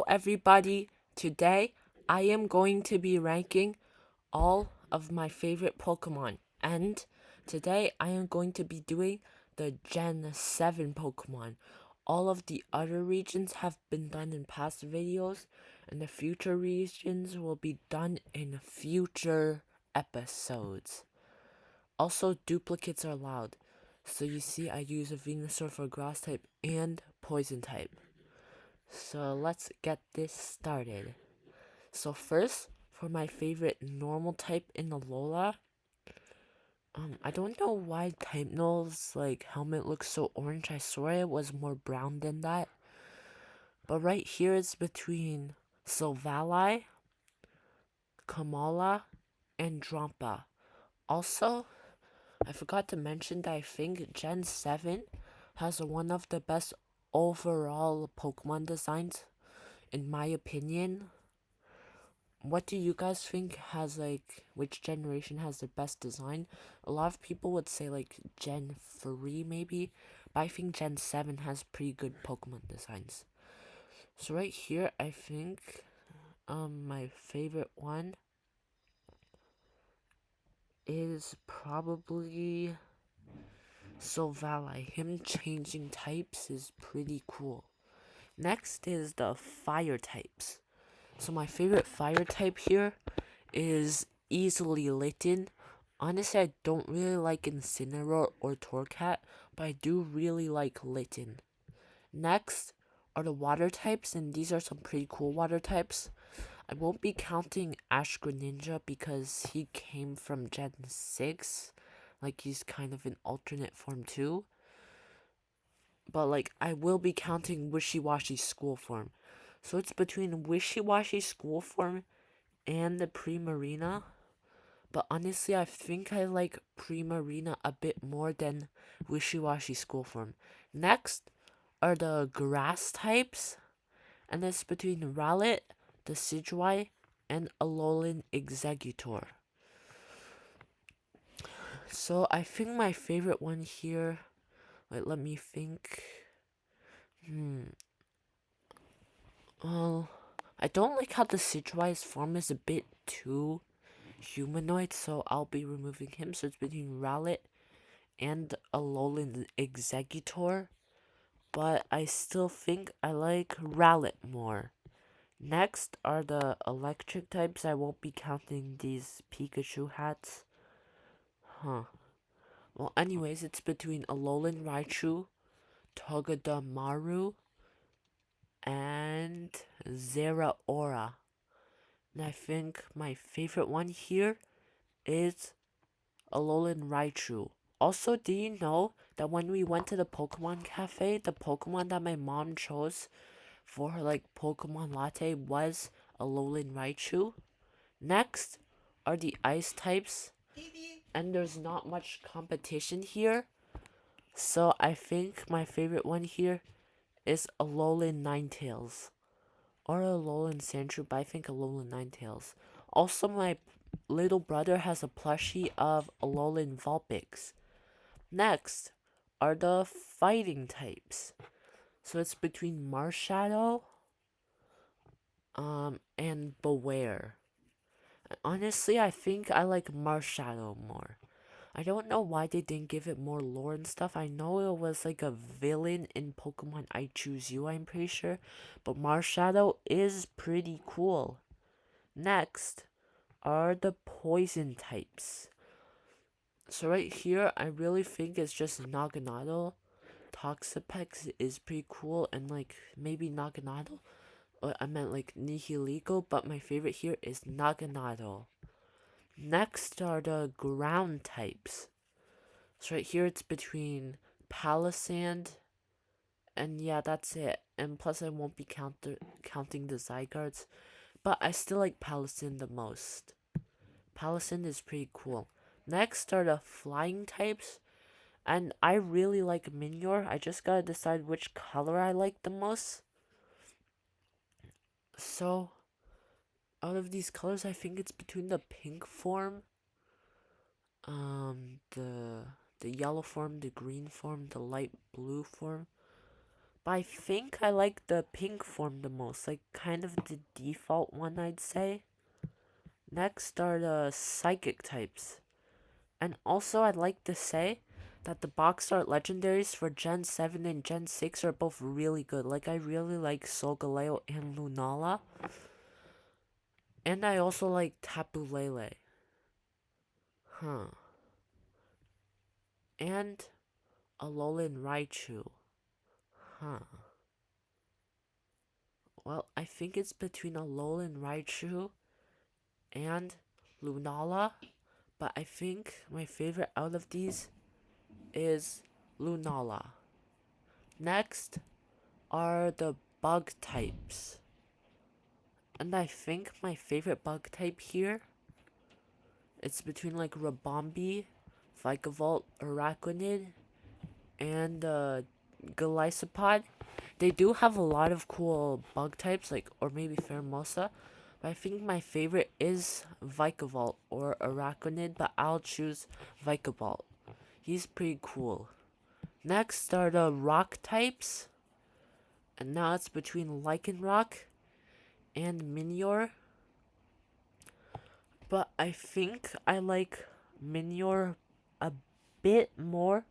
Everybody, today I am going to be ranking all of my favorite Pokemon, and today I am going to be doing the Gen 7 Pokemon. All of the other regions have been done in past videos, and the future regions will be done in future episodes. Also, duplicates are allowed. So you see I use a Venusaur for grass type and poison type. So let's get this started. So first, for my favorite normal type in the Lola, I don't know why Type Null's helmet looks so orange. I swear it was more brown than that. But right here it's between Silvally, Kamala, and Drampa. Also, I forgot to mention that I think Gen 7 has one of the best overall Pokemon designs, in my opinion. What do you guys think which generation has the best design? A lot of people would say Gen 3 maybe, but I think Gen 7 has pretty good Pokemon designs. So right here I think my favorite one is probably Silvally. Him changing types is pretty cool. Next is the fire types. So my favorite fire type here is easily Litten. Honestly, I don't really like Incineroar or Torcat, but I do really like Litten. Next are the water types, and these are some pretty cool water types. I won't be counting Ash Greninja because he came from Gen 6. He's kind of an alternate form too. But I will be counting Wishy-Washy school form. So it's between Wishy-Washy school form and the Primarina. But honestly, I think I like Primarina a bit more than Wishy-Washy school form. Next are the grass types, and it's between Rowlet, the Decidueye, and Alolan Exeggutor. So I think my favorite one here, let me think. Well, I don't like how the Decidueye's form is a bit too humanoid, so I'll be removing him. So it's between Rowlet and Alolan Exeggutor, but I still think I like Rowlet more. Next are the electric types. I won't be counting these Pikachu hats. Well, anyways, it's between Alolan Raichu, Togedemaru, and Zeraora. And I think my favorite one here is Alolan Raichu. Also, do you know that when we went to the Pokemon Cafe, the Pokemon that my mom chose for her Pokemon latte was Alolan Raichu? Next are the ice types, and there's not much competition here. So I think my favorite one here is Alolan Ninetales. Or Alolan Sandshrew, but I think Alolan Ninetales. Also, my little brother has a plushie of Alolan Vulpix. Next are the fighting types. So it's between Marshadow and Beware. Honestly, I think I like Marshadow more. I don't know why they didn't give it more lore and stuff. I know it was like a villain in Pokemon I Choose You, I'm pretty sure. But Marshadow is pretty cool. Next are the poison types. So right here, I really think it's just Naganadel. Toxapex is pretty cool, and maybe Naganadel. I meant Nihilego, but my favorite here is Naganadel. Next are the ground types. So right here it's between Palisand, and yeah, that's it. And plus I won't be counting the Zygardes, but I still like Palisand the most. Palisand is pretty cool. Next are the flying types, and I really like Minior. I just gotta decide which color I like the most. So, out of these colors, I think it's between the pink form, the yellow form, the green form, the light blue form. But I think I like the pink form the most, like kind of the default one, I'd say. Next are the psychic types. And also, I'd like to say that the box art legendaries for Gen 7 and Gen 6 are both really good. Like, I really like Solgaleo and Lunala. And I also like Tapu Lele. Huh. And Alolan Raichu. Huh. Well, I think it's between Alolan Raichu and Lunala. But I think my favorite out of these is Lunala. Next are the bug types. And I think my favorite bug type here, it's between like Rabombi, Vikavolt, Araquanid, and Golisopod. They do have a lot of cool bug types, like, or maybe Pheromosa. But I think my favorite is Vikavolt or Araquanid, but I'll choose Vikavolt. He's pretty cool. Next are the rock types. And now it's between Lycanroc and Minior. But I think I like Minior a bit more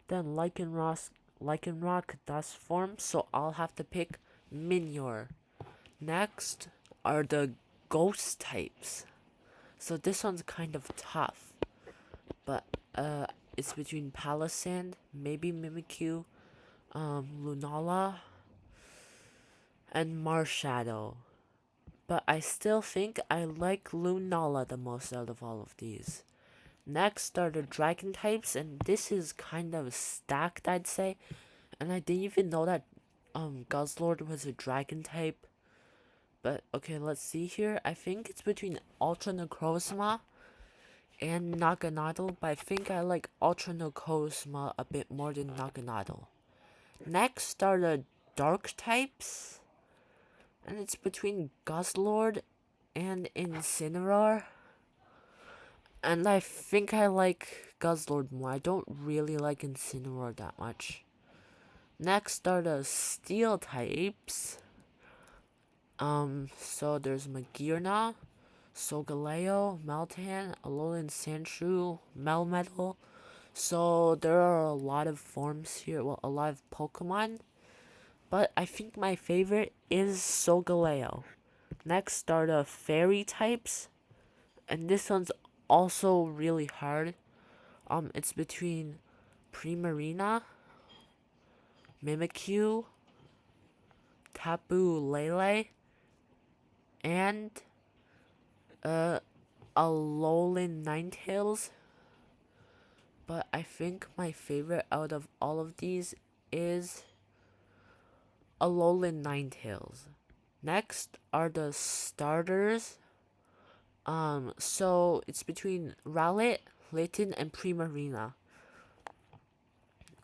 than Lycanroc dust form, so I'll have to pick Minior. Next are the ghost types. So this one's kind of tough, but it's between Palisand, maybe Mimikyu, Lunala, and Marshadow. But I still think I like Lunala the most out of all of these. Next are the dragon types, and this is kind of stacked, I'd say. And I didn't even know that Guzzlord was a dragon type. But okay, let's see here. I think it's between Ultra Necrozma and Naganadel, but I think I like Ultra Necrozma a bit more than Naganadel. Next are the dark types, and it's between Guzzlord and Incineroar. And I think I like Guzzlord more. I don't really like Incineroar that much. Next are the steel types. So there's Magearna, Solgaleo, Meltan, Alolan Sandshrew, Melmetal. So there are a lot of forms here, well, a lot of Pokemon. But I think my favorite is Solgaleo. Next are the fairy types. And this one's also really hard. It's between Primarina, Mimikyu, Tapu Lele, and uh, Alolan Ninetales. But I think my favorite out of all of these is Alolan Ninetales. Next are the starters. So it's between Rowlet, Layton, and Primarina.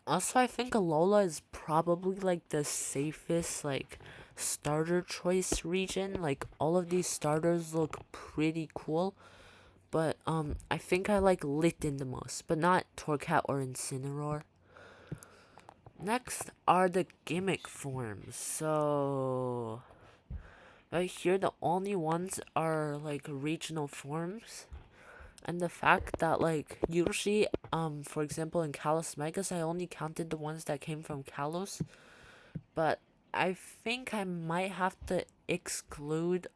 Also, I think Alola is probably like the safest like starter choice region. Like all of these starters look pretty cool, but I think I like Layton the most, but not Torcat or Incineroar. Next are the gimmick forms. So right here, the only ones are like regional forms. And the fact that like usually for example in Kalos Megas I only counted the ones that came from Kalos, but I think I might have to exclude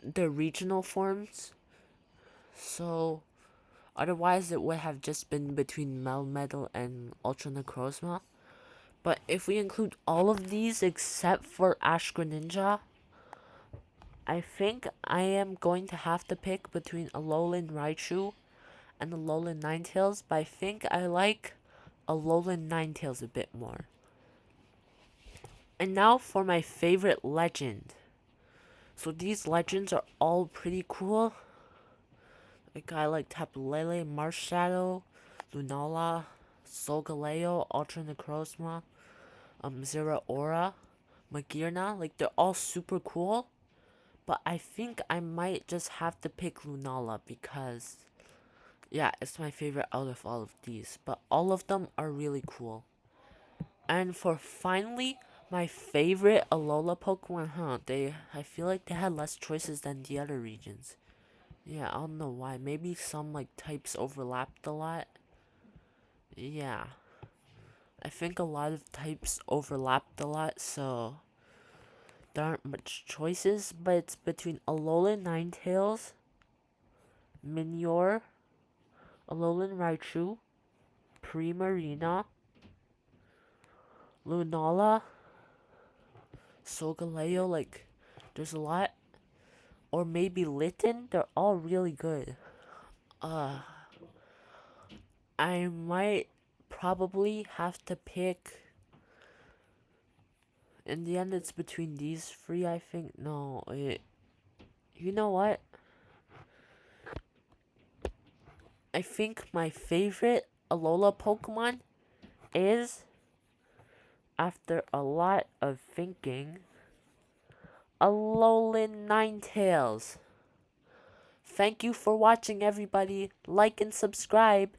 the regional forms. So otherwise it would have just been between Melmetal and Ultra Necrozma. But if we include all of these except for Ash Greninja, I think I am going to have to pick between Alolan Raichu and Alolan Ninetales, but I think I like Alolan Ninetales a bit more. And now for my favorite legend. So these legends are all pretty cool. Like I like Tapu Lele, Marshadow, Lunala, Solgaleo, Ultra Necrozma, Zeraora, Magearna. Like they're all super cool. But I think I might just have to pick Lunala because yeah, it's my favorite out of all of these. But all of them are really cool. And for finally, my favorite Alola Pokemon, huh? I feel like they had less choices than the other regions. Yeah, I don't know why. Maybe some like types overlapped a lot. Yeah, I think a lot of types overlapped a lot, so there aren't much choices. But it's between Alolan Ninetales, Minior, Alolan Raichu, Primarina, Lunala, Solgaleo. Like, there's a lot. Or maybe Litten. They're all really good. Uh, I might probably have to pick. In the end, it's between these three, I think. No, you know what? I think my favorite Alola Pokemon is, after a lot of thinking, Alolan Ninetales. Thank you for watching, everybody. Like and subscribe.